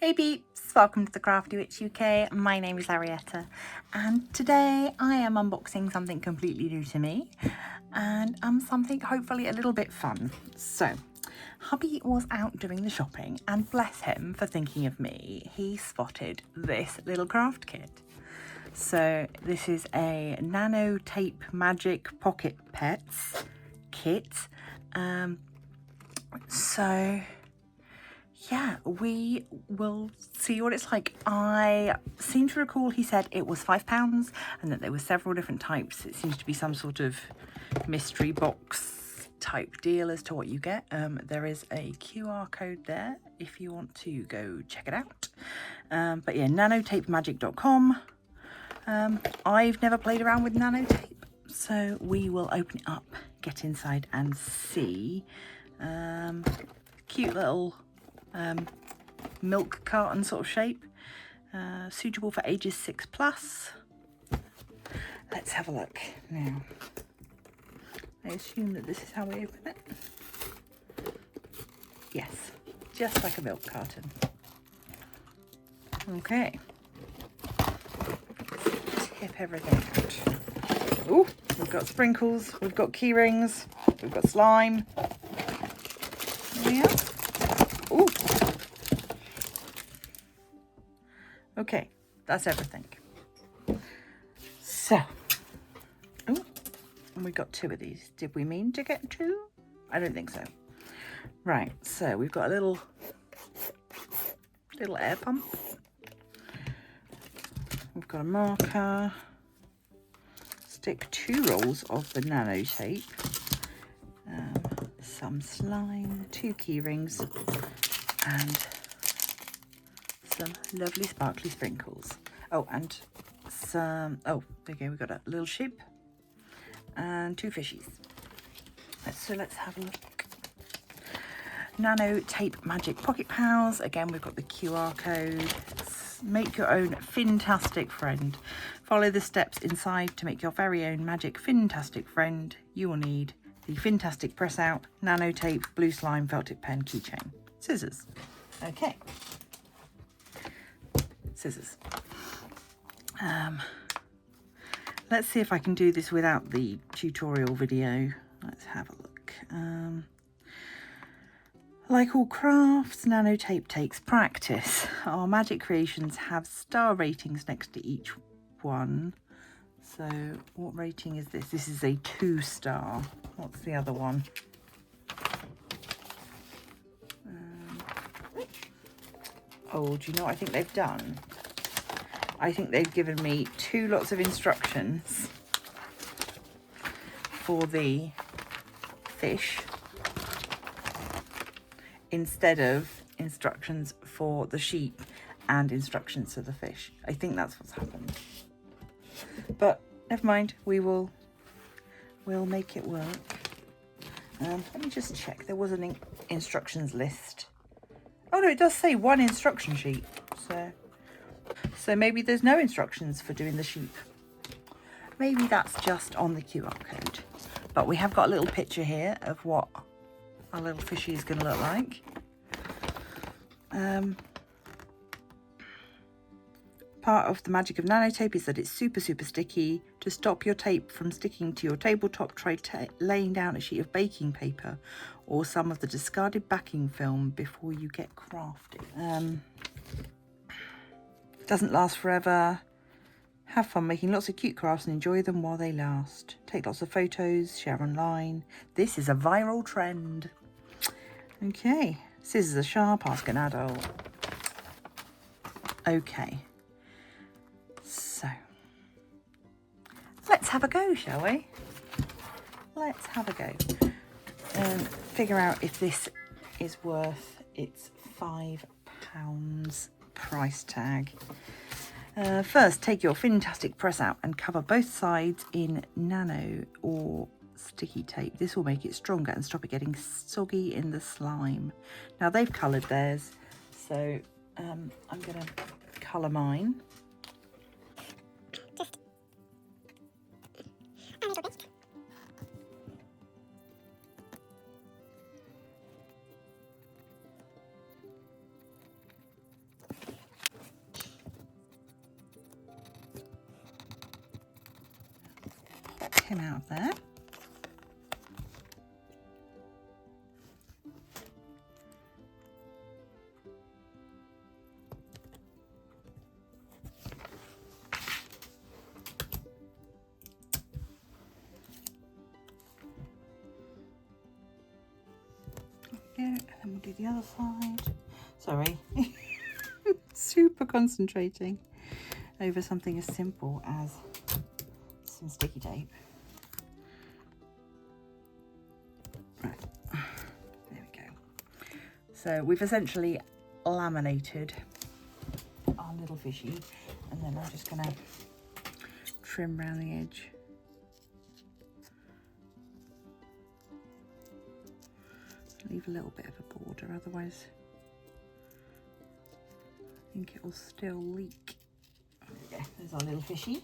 Hey peeps, welcome to the Crafty Witch UK. My name is Arietta and today I am unboxing something completely new to me and something hopefully a little bit fun. So, hubby was out doing the shopping and bless him for thinking of me. He spotted this little craft kit. So this is a Nano Tape Magic Pocket Pets kit. So yeah, we will see what it's like. I seem to recall he said it was £5 and that there were several different types. It seems to be some sort of mystery box type deal as to what you get. There is a QR code there if you want to go check it out. But yeah, nanotapemagic.com. I've never played around with Nano Tape, so we will open it up, get inside and see. Cute little milk carton sort of shape, suitable for ages 6+. Let's have a look now. I assume that this is how we open it. Yes, just like a milk carton. Okay. Tip everything out. Oh, we've got sprinkles, we've got key rings, we've got slime. Yeah. Ooh. Okay, that's everything. So, oh, and we got 2 of these. Did we mean to get 2? I don't think so. Right, so we've got a little air pump. We've got a marker. Stick 2 rolls of the Nano Tape. Some slime, 2 key rings, and some lovely sparkly sprinkles. Oh, and some, oh, there you go, we've got a little ship and 2 fishies. So let's have a look. Nano Tape Magic Pocket Pals. Again, we've got the QR code. Make your own Fintastic friend. Follow the steps inside to make your very own magic Fintastic friend. You will need the Fintastic press out, Nano Tape, blue slime, felt tip pen, keychain, scissors. Okay. Scissors. Let's see if I can do this without the tutorial video. Let's have a look. Like all crafts, Nano Tape takes practice. Our magic creations have star ratings next to each one. So what rating is this? This is a 2-star. What's the other one? Oh, do you know what I think they've done? I think they've given me 2 lots of instructions for the fish instead of instructions for the sheep and instructions for the fish. I think that's what's happened. But never mind, we'll make it work. Let me just check. There was an instructions list. Oh no, it does say 1 instruction sheet. So maybe there's no instructions for doing the sheep. Maybe that's just on the QR code. But we have got a little picture here of what our little fishy is going to look like. Part of the magic of Nano Tape is that it's super sticky. To stop your tape from sticking to your tabletop, try laying down a sheet of baking paper or some of the discarded backing film before you get crafty. Doesn't last forever. Have fun making lots of cute crafts and enjoy them while they last. Take lots of photos, share online. This is a viral trend. Okay, scissors are sharp, ask an adult. Okay. So, let's have a go, shall we? Let's have a go and figure out if this is worth its £5 price tag. First, take your Fintastic press out and cover both sides in nano or sticky tape. This will make it stronger and stop it getting soggy in the slime. Now, they've coloured theirs, so I'm going to colour mine. A little bit. pop him out of there. And then we'll do the other side. Sorry, super concentrating over something as simple as some sticky tape. Right, there we go. So we've essentially laminated our little fishy, and then I'm just gonna trim around the edge. Leave a little bit of a border, otherwise I think it will still leak. There we go, there's our little fishy.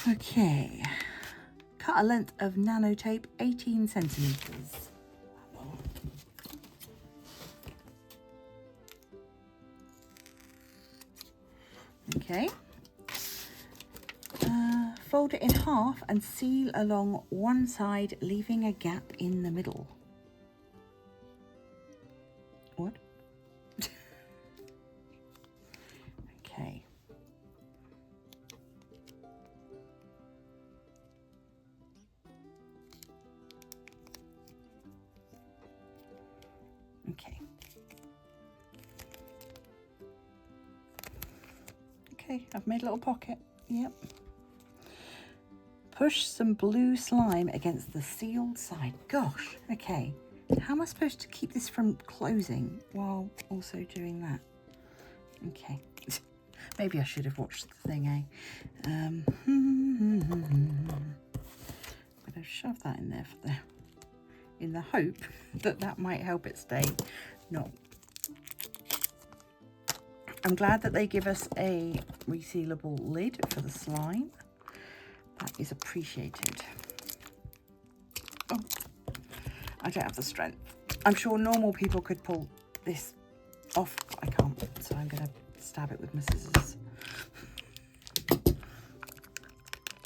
Okay, cut a length of nano tape 18 centimeters. Okay, fold it in half and seal along one side, leaving a gap in the middle. What? Okay. Okay. Okay, I've made a little pocket. Yep. Push some blue slime against the sealed side. Gosh, okay. How am I supposed to keep this from closing while also doing that? Okay. Maybe I should have watched the thing, eh? I'm going to shove that in there in the hope that that might help it stay. No. I'm glad that they give us a resealable lid for the slime. That is appreciated. Oh, I don't have the strength. I'm sure normal people could pull this off. I can't, so I'm going to stab it with my scissors.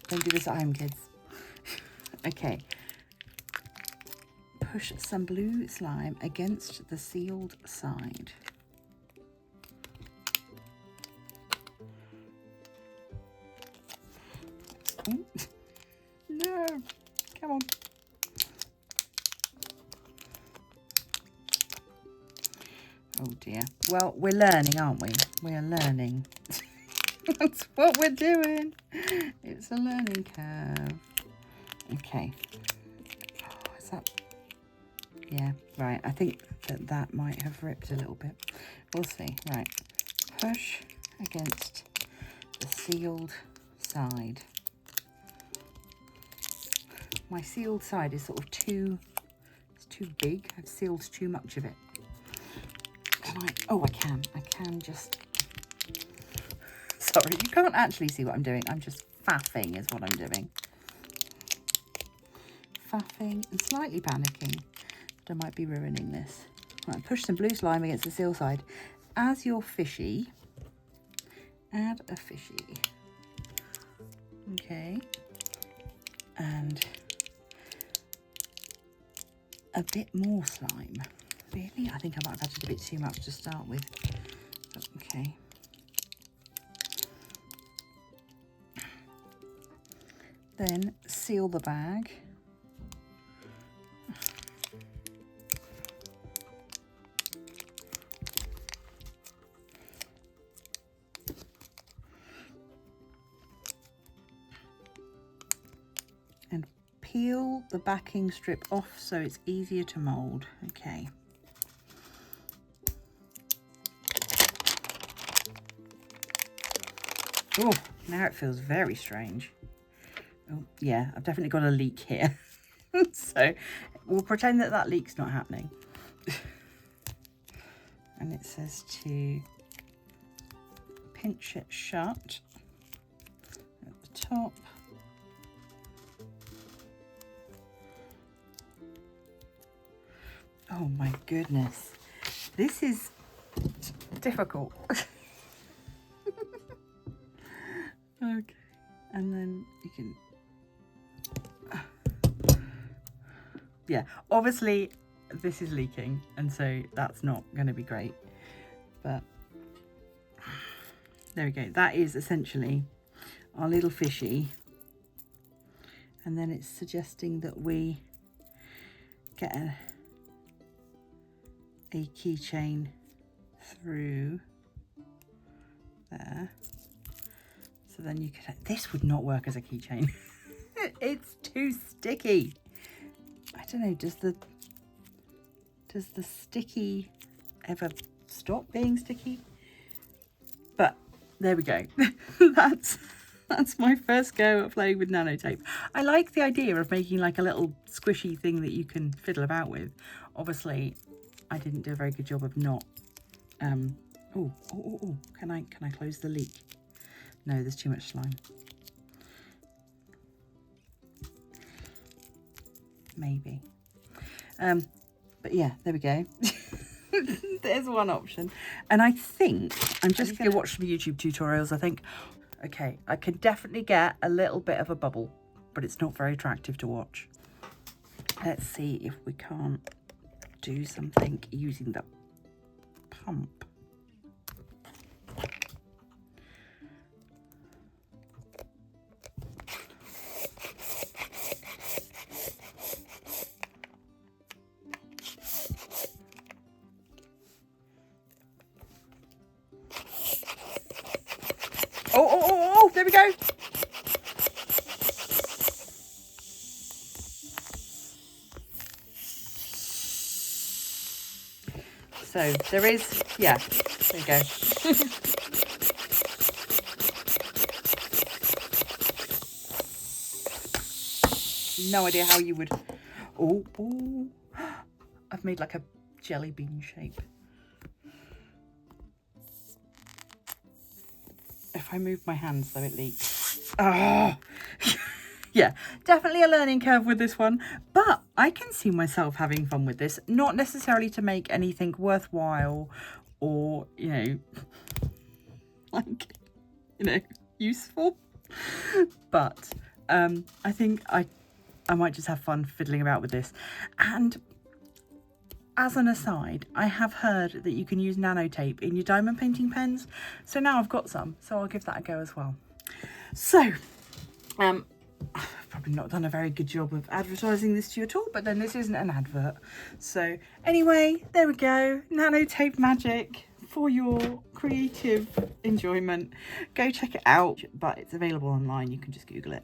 Don't do this at home, kids. Okay. Push some blue slime against the sealed side. No, come on. Oh dear. Well, we're learning, aren't we? We're learning. That's what we're doing. It's a learning curve. Okay. Oh, is that? Yeah, right. I think that might have ripped a little bit. We'll see. Right. Push against the sealed side. My sealed side is sort of it's too big. I've sealed too much of it. Can I? Oh, I can just, sorry, you can't actually see what I'm doing. I'm just faffing is what I'm doing. Faffing and slightly panicking that I might be ruining this. Right, push some blue slime against the seal side. As your fishy, add a fishy. Okay. And a bit more slime. Really? I think I might have added a bit too much to start with. Okay. Then seal the bag. And peel the backing strip off so it's easier to mold. Okay. Oh, now it feels very strange. Oh, yeah, I've definitely got a leak here. So we'll pretend that that leak's not happening. And it says to pinch it shut at the top. Oh my goodness, this is difficult. Okay, and then you can, yeah, obviously this is leaking, and so that's not going to be great, but there we go. That is essentially our little fishy, and then it's suggesting that we get a keychain through there. So then you could, this would not work as a keychain. It's too sticky. I don't know, does the sticky ever stop being sticky? But there we go. That's my first go at playing with Nano Tape. I like the idea of making like a little squishy thing that you can fiddle about with. Obviously, I didn't do a very good job of not. Oh, can I close the leak? No, there's too much slime. Maybe. But yeah, there we go. There's one option. And I think I'm just going to watch some YouTube tutorials, I think. Okay, I can definitely get a little bit of a bubble, but it's not very attractive to watch. Let's see if we can't do something using the pump. Oh, there we go. So there is, yeah, there you go. No idea how you would, oh, I've made like a jelly bean shape. If I move my hands though, it leaks. Oh, yeah, definitely a learning curve with this one, but I can see myself having fun with this, not necessarily to make anything worthwhile or, you know, like, you know, useful, but I think I might just have fun fiddling about with this. And as an aside, I have heard that you can use Nano Tape in your diamond painting pens. So now I've got some, so I'll give that a go as well. So, I've probably not done a very good job of advertising this to you at all, but then this isn't an advert. So anyway, there we go. Nano Tape magic for your creative enjoyment. Go check it out, but it's available online. You can just Google it.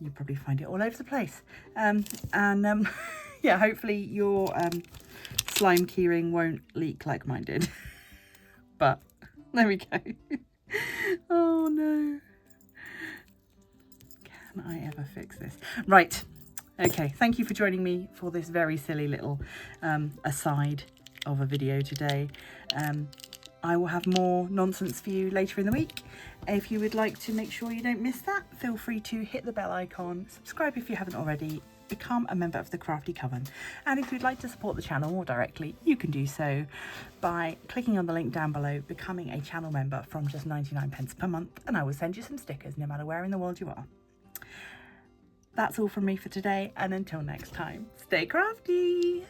You'll probably find it all over the place. Yeah, hopefully your slime keyring won't leak like mine did. But there we go. Oh no. Can I ever fix this? Right. Okay, thank you for joining me for this very silly little aside of a video today. I will have more nonsense for you later in the week. If you would like to make sure you don't miss that, feel free to hit the bell icon, subscribe if you haven't already, become a member of the Crafty Coven. And if you'd like to support the channel more directly, you can do so by clicking on the link down below, becoming a channel member from just 99p per month, and I will send you some stickers no matter where in the world you are. That's all from me for today, and until next time, stay crafty!